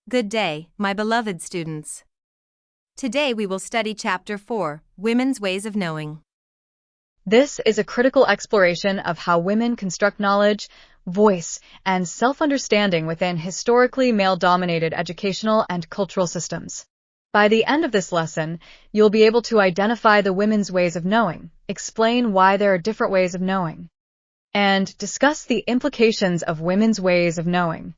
Good day, my beloved students. Today we will study Chapter 4, Women's Ways of Knowing. This is a critical exploration of how women construct knowledge, voice, and self-understanding within historically male-dominated educational and cultural systems. By the end of this lesson, you'll be able to identify the women's ways of knowing, explain why there are different ways of knowing, and discuss the implications of women's ways of knowing.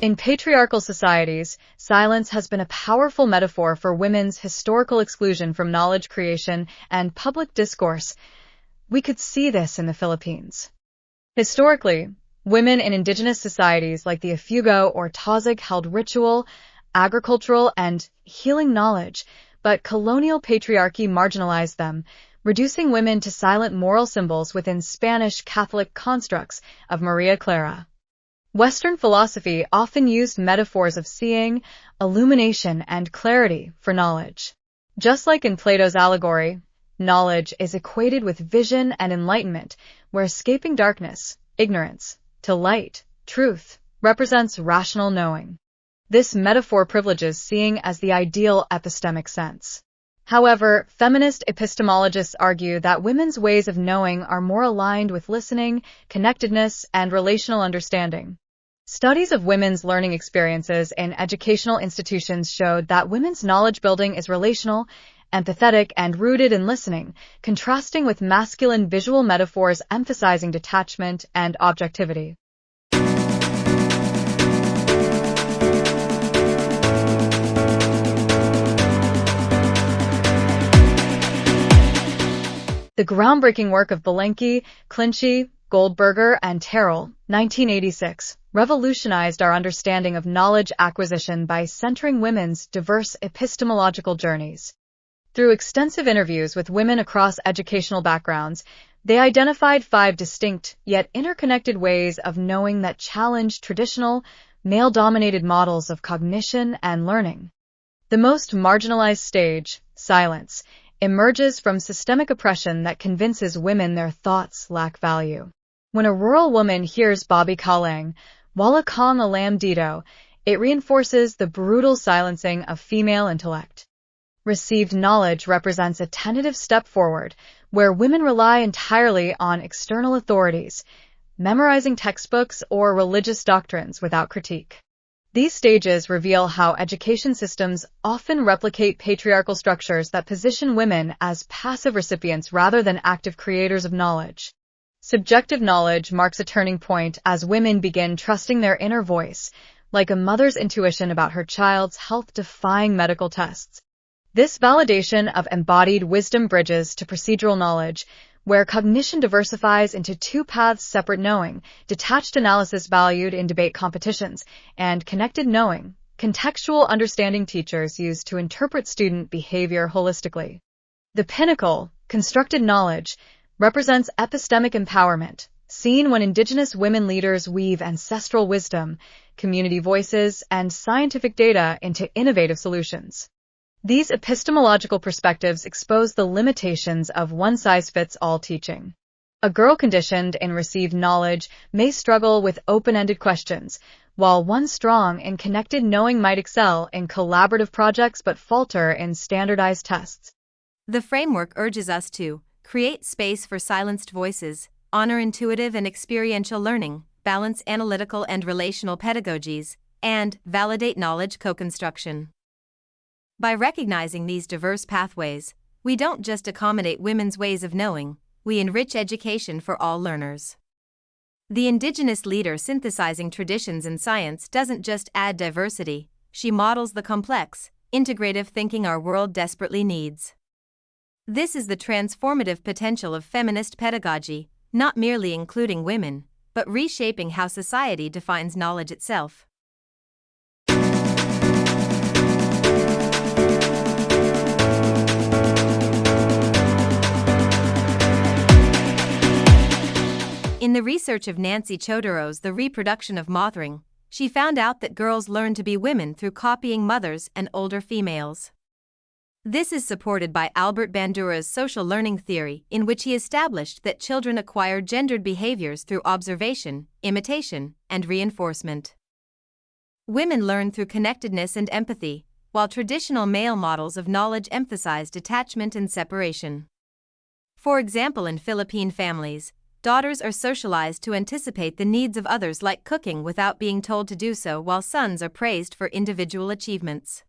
In patriarchal societies, silence has been a powerful metaphor for women's historical exclusion from knowledge creation and public discourse. We could see this in the Philippines. Historically, women in indigenous societies like the Ifugao or Tazig held ritual, agricultural, and healing knowledge, but colonial patriarchy marginalized them, reducing women to silent moral symbols within Spanish Catholic constructs of Maria Clara. Western philosophy often used metaphors of seeing, illumination, and clarity for knowledge. Just like in Plato's allegory, knowledge is equated with vision and enlightenment, where escaping darkness, ignorance, to light, truth, represents rational knowing. This metaphor privileges seeing as the ideal epistemic sense. However, feminist epistemologists argue that women's ways of knowing are more aligned with listening, connectedness, and relational understanding. Studies of women's learning experiences in educational institutions showed that women's knowledge building is relational, empathetic, and rooted in listening, contrasting with masculine visual metaphors emphasizing detachment and objectivity. The groundbreaking work of Belenky, Clinchy, Goldberger, and Terrell, 1986, revolutionized our understanding of knowledge acquisition by centering women's diverse epistemological journeys. Through extensive interviews with women across educational backgrounds, they identified 5 distinct yet interconnected ways of knowing that challenge traditional, male-dominated models of cognition and learning. The most marginalized stage, silence, emerges from systemic oppression that convinces women their thoughts lack value. When a rural woman hears Bobby Kalang, Wala Khan Alam Dito, it reinforces the brutal silencing of female intellect. Received knowledge represents a tentative step forward, where women rely entirely on external authorities, memorizing textbooks or religious doctrines without critique. These stages reveal how education systems often replicate patriarchal structures that position women as passive recipients rather than active creators of knowledge. Subjective knowledge marks a turning point as women begin trusting their inner voice, like a mother's intuition about her child's health-defying medical tests. This validation of embodied wisdom bridges to procedural knowledge, where cognition diversifies into 2 paths: separate knowing, detached analysis valued in debate competitions, and connected knowing, contextual understanding teachers use to interpret student behavior holistically. The pinnacle, constructed knowledge, represents epistemic empowerment, seen when indigenous women leaders weave ancestral wisdom, community voices, and scientific data into innovative solutions. These epistemological perspectives expose the limitations of one-size-fits-all teaching. A girl conditioned in received knowledge may struggle with open-ended questions, while one strong in connected knowing might excel in collaborative projects but falter in standardized tests. The framework urges us to create space for silenced voices, honor intuitive and experiential learning, balance analytical and relational pedagogies, and validate knowledge co-construction. By recognizing these diverse pathways, we don't just accommodate women's ways of knowing, we enrich education for all learners. The indigenous leader synthesizing traditions in science doesn't just add diversity, she models the complex, integrative thinking our world desperately needs. This is the transformative potential of feminist pedagogy, not merely including women, but reshaping how society defines knowledge itself. In the research of Nancy Chodorov's The Reproduction of Mothering, she found out that girls learn to be women through copying mothers and older females. This is supported by Albert Bandura's social learning theory, in which he established that children acquire gendered behaviors through observation, imitation, and reinforcement. Women learn through connectedness and empathy, while traditional male models of knowledge emphasize detachment and separation. For example, in Philippine families, daughters are socialized to anticipate the needs of others, like cooking without being told to do so, while sons are praised for individual achievements.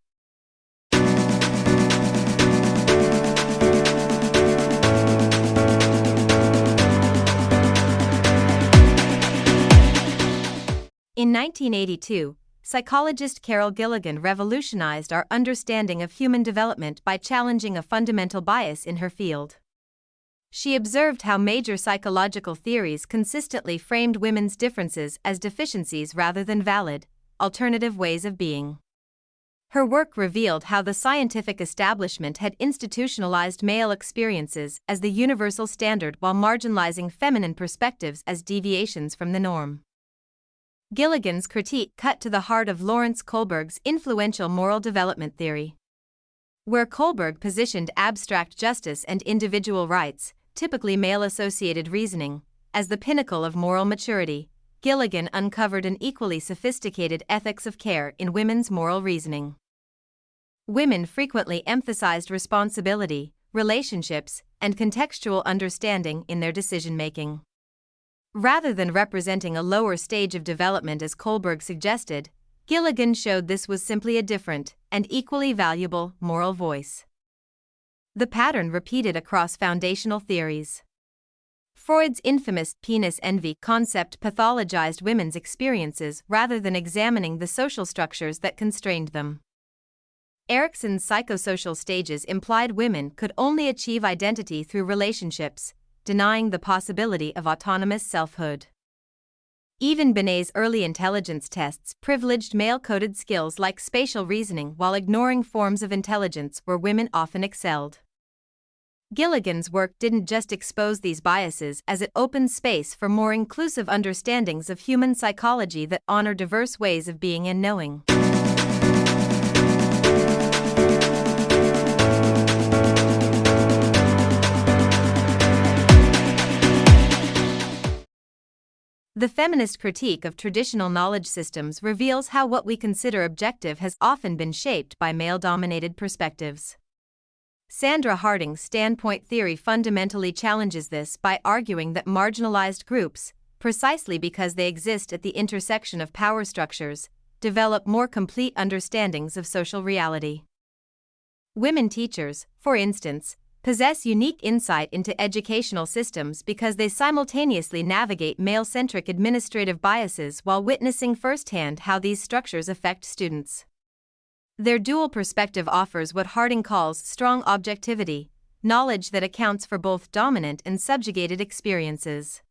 In 1982, psychologist Gilligan revolutionized our understanding of human development by challenging a fundamental bias in her field. She observed how major psychological theories consistently framed women's differences as deficiencies rather than valid, alternative ways of being. Her work revealed how the scientific establishment had institutionalized male experiences as the universal standard while marginalizing feminine perspectives as deviations from the norm. Gilligan's critique cut to the heart of Lawrence Kohlberg's influential moral development theory. Where Kohlberg positioned abstract justice and individual rights, typically male-associated reasoning, as the pinnacle of moral maturity, Gilligan uncovered an equally sophisticated ethics of care in women's moral reasoning. Women frequently emphasized responsibility, relationships, and contextual understanding in their decision-making. Rather than representing a lower stage of development as Kohlberg suggested, Gilligan showed this was simply a different, and equally valuable, moral voice. The pattern repeated across foundational theories. Freud's infamous penis envy concept pathologized women's experiences rather than examining the social structures that constrained them. Erikson's psychosocial stages implied women could only achieve identity through relationships, denying the possibility of autonomous selfhood. Even Binet's early intelligence tests privileged male-coded skills like spatial reasoning while ignoring forms of intelligence where women often excelled. Gilligan's work didn't just expose these biases, as it opened space for more inclusive understandings of human psychology that honor diverse ways of being and knowing. The feminist critique of traditional knowledge systems reveals how what we consider objective has often been shaped by male-dominated perspectives. Sandra Harding's standpoint theory fundamentally challenges this by arguing that marginalized groups, precisely because they exist at the intersection of power structures, develop more complete understandings of social reality. Women teachers, for instance, possess unique insight into educational systems because they simultaneously navigate male-centric administrative biases while witnessing firsthand how these structures affect students. Their dual perspective offers what Harding calls strong objectivity, knowledge that accounts for both dominant and subjugated experiences.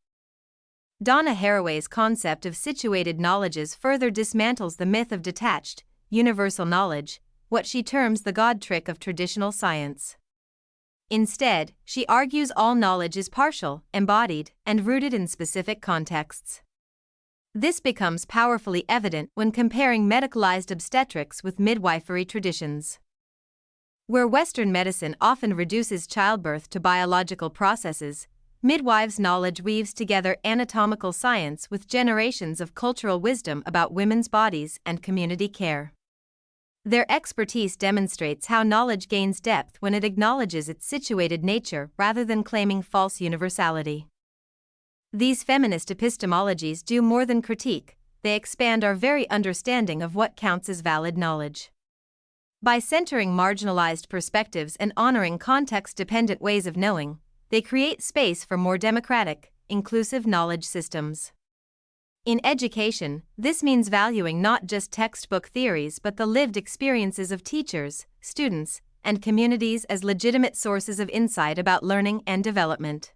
Donna Haraway's concept of situated knowledges further dismantles the myth of detached, universal knowledge, what she terms the God trick of traditional science. Instead, she argues all knowledge is partial, embodied, and rooted in specific contexts. This becomes powerfully evident when comparing medicalized obstetrics with midwifery traditions. Where Western medicine often reduces childbirth to biological processes, midwives' knowledge weaves together anatomical science with generations of cultural wisdom about women's bodies and community care. Their expertise demonstrates how knowledge gains depth when it acknowledges its situated nature rather than claiming false universality. These feminist epistemologies do more than critique, they expand our very understanding of what counts as valid knowledge. By centering marginalized perspectives and honoring context-dependent ways of knowing, they create space for more democratic, inclusive knowledge systems. In education, this means valuing not just textbook theories but the lived experiences of teachers, students, and communities as legitimate sources of insight about learning and development.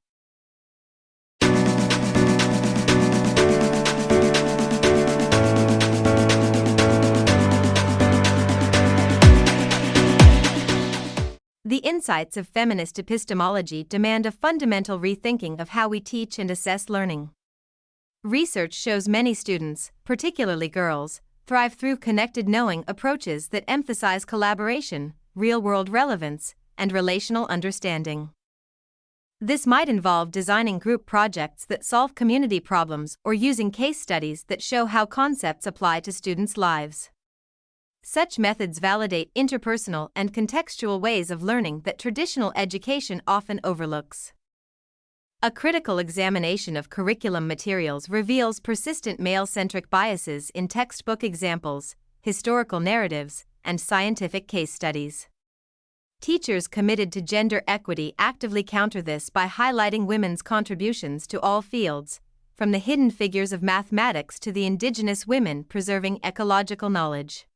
The insights of feminist epistemology demand a fundamental rethinking of how we teach and assess learning. Research shows many students, particularly girls, thrive through connected knowing approaches that emphasize collaboration, real-world relevance, and relational understanding. This might involve designing group projects that solve community problems or using case studies that show how concepts apply to students' lives. Such methods validate interpersonal and contextual ways of learning that traditional education often overlooks. A critical examination of curriculum materials reveals persistent male-centric biases in textbook examples, historical narratives, and scientific case studies. Teachers committed to gender equity actively counter this by highlighting women's contributions to all fields, from the hidden figures of mathematics to the indigenous women preserving ecological knowledge.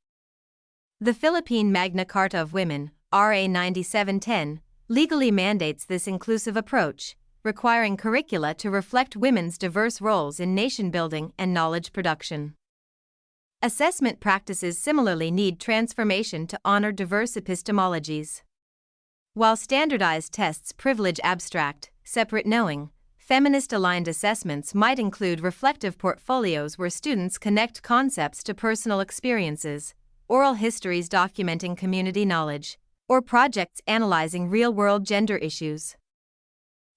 The Philippine Magna Carta of Women, RA 9710, legally mandates this inclusive approach, requiring curricula to reflect women's diverse roles in nation-building and knowledge production. Assessment practices similarly need transformation to honor diverse epistemologies. While standardized tests privilege abstract, separate knowing, feminist-aligned assessments might include reflective portfolios where students connect concepts to personal experiences, oral histories documenting community knowledge, or projects analyzing real-world gender issues.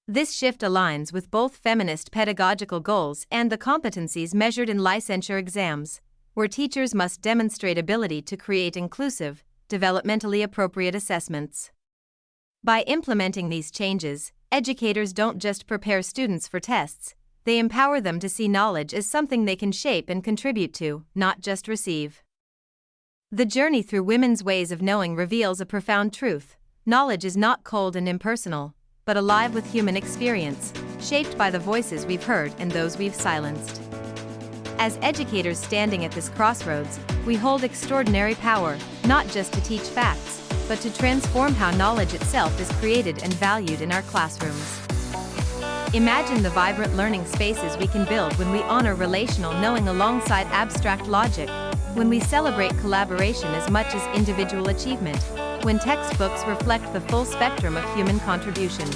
This shift aligns with both feminist pedagogical goals and the competencies measured in licensure exams, where teachers must demonstrate ability to create inclusive, developmentally appropriate assessments. By implementing these changes, educators don't just prepare students for tests, they empower them to see knowledge as something they can shape and contribute to, not just receive. The journey through women's ways of knowing reveals a profound truth: knowledge is not cold and impersonal, but alive with human experience, shaped by the voices we've heard and those we've silenced. As educators standing at this crossroads, we hold extraordinary power, not just to teach facts, but to transform how knowledge itself is created and valued in our classrooms. Imagine the vibrant learning spaces we can build when we honor relational knowing alongside abstract logic, when we celebrate collaboration as much as individual achievement, when textbooks reflect the full spectrum of human contribution.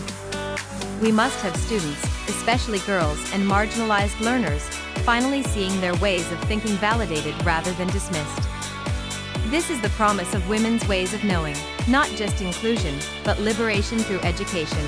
We must have students, especially girls and marginalized learners, finally seeing their ways of thinking validated rather than dismissed. This is the promise of women's ways of knowing, not just inclusion, but liberation through education.